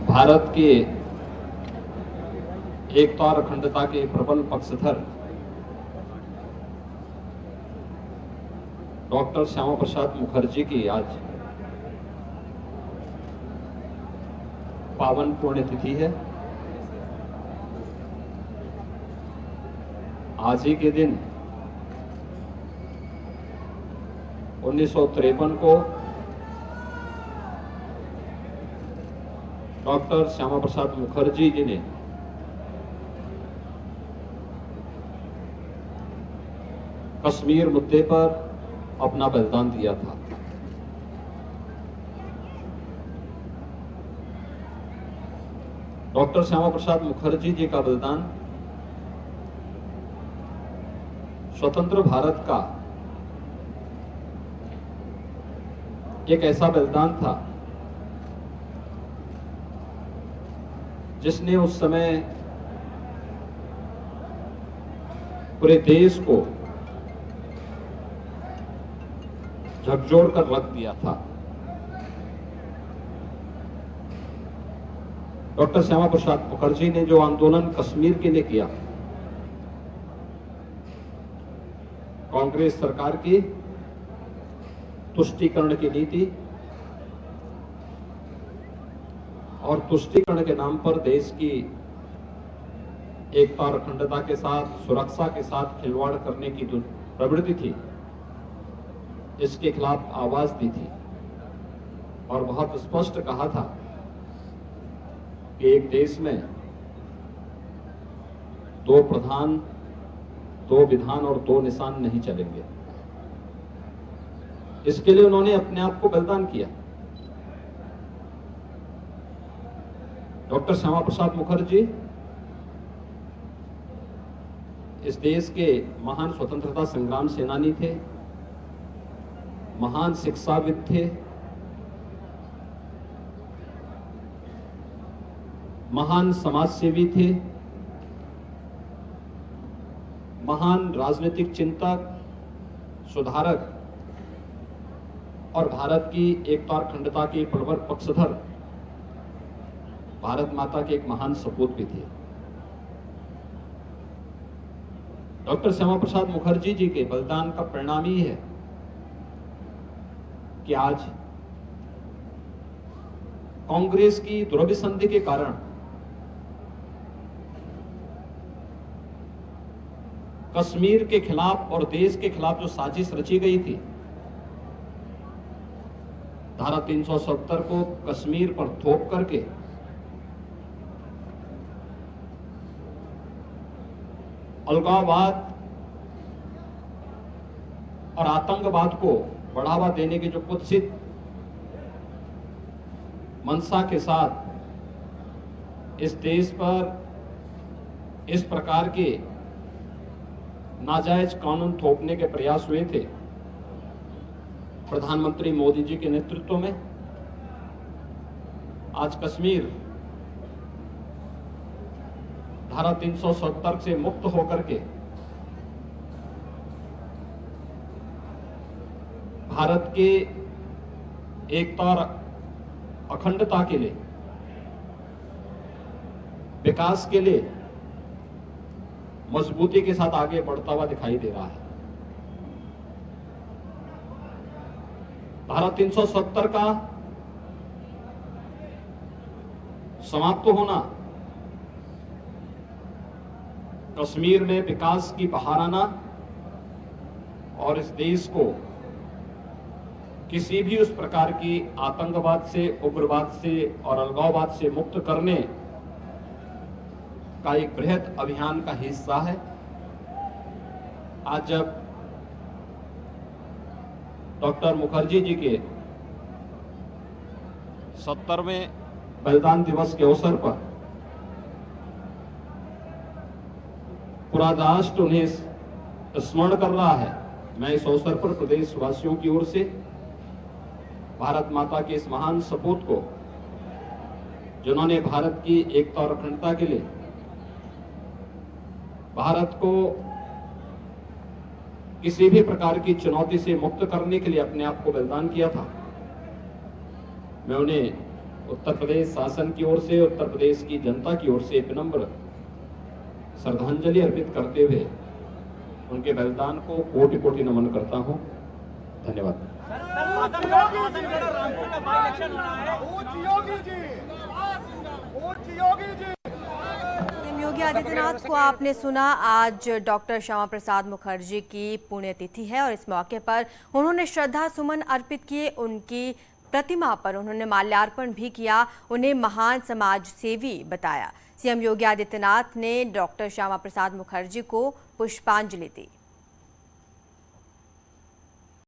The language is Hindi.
भारत के एकता और अखंडता के प्रबल पक्षधर डॉक्टर श्यामा प्रसाद मुखर्जी की आज पावन पुण्यतिथि है। आज ही के दिन 1953 को डॉक्टर श्यामा प्रसाद मुखर्जी जी ने कश्मीर मुद्दे पर अपना बलिदान दिया था। डॉक्टर श्यामा प्रसाद मुखर्जी जी का बलिदान स्वतंत्र भारत का एक ऐसा बलिदान था जिसने उस समय पूरे देश को झकझोर कर रख दिया था। डॉक्टर श्यामा प्रसाद मुखर्जी ने जो आंदोलन कश्मीर के लिए किया, कांग्रेस सरकार की तुष्टीकरण की नीति और तुष्टीकरण के नाम पर देश की एकता और अखंडता के साथ, सुरक्षा के साथ खिलवाड़ करने की जो प्रवृत्ति थी, इसके खिलाफ आवाज दी थी और बहुत स्पष्ट कहा था कि एक देश में दो प्रधान, दो विधान और दो निशान नहीं चलेंगे। इसके लिए उन्होंने अपने आप को बलिदान किया। डॉक्टर श्यामा प्रसाद मुखर्जी इस देश के महान स्वतंत्रता संग्राम सेनानी थे, महान शिक्षाविद थे, महान समाजसेवी थे, महान राजनीतिक चिंतक, सुधारक और भारत की एकता और अखंडता के प्रबल पक्षधर, भारत माता के एक महान सपूत भी थे। डॉक्टर श्यामा प्रसाद मुखर्जी जी के बलिदान का परिणाम ही है कि आज कांग्रेस की दुरभिसंधि के कारण कश्मीर के खिलाफ और देश के खिलाफ जो साजिश रची गई थी, धारा 370 को कश्मीर पर थोप करके अलगाववाद और आतंकवाद को बढ़ावा देने की जो कुत्सित मंशा के साथ इस देश पर इस प्रकार के नाजायज कानून थोपने के प्रयास हुए थे, प्रधानमंत्री मोदी जी के नेतृत्व में आज कश्मीर धारा 370 से मुक्त होकर के भारत के एकता और अखंडता के लिए, विकास के लिए मजबूती के साथ आगे बढ़ता हुआ दिखाई दे रहा है। धारा 370 का समाप्त होना, कश्मीर में विकास की बहार आना और इस देश को किसी भी उस प्रकार की आतंकवाद से, उग्रवाद से और अलगाववाद से मुक्त करने का एक बृहद अभियान का हिस्सा है। आज जब डॉक्टर मुखर्जी जी के 70वें बलिदान दिवस के अवसर पर पूरा राष्ट्र उन्हें स्मरण कर रहा है, मैं इस अवसर पर प्रदेशवासियों की ओर से भारत माता के इस महान सपूत को, जिन्होंने भारत की एकता और अखंडता के लिए भारत को किसी भी प्रकार की चुनौती से मुक्त करने के लिए अपने आप को बलिदान किया था, मैं उन्हें उत्तर प्रदेश शासन की ओर से, उत्तर प्रदेश की जनता की ओर से विनम्र श्रद्धांजलि अर्पित करते हुए उनके बलिदान को कोटि कोटि नमन करता हूं। धन्यवाद। योगी आदित्यनाथ को आपने सुना। आज डॉक्टर श्यामा प्रसाद मुखर्जी की पुण्यतिथि है और इस मौके पर उन्होंने श्रद्धा सुमन अर्पित किए। उनकी प्रतिमा पर उन्होंने माल्यार्पण भी किया, उन्हें महान समाज सेवी बताया। सीएम योगी आदित्यनाथ ने डॉक्टर श्यामा प्रसाद मुखर्जी को पुष्पांजलि दी।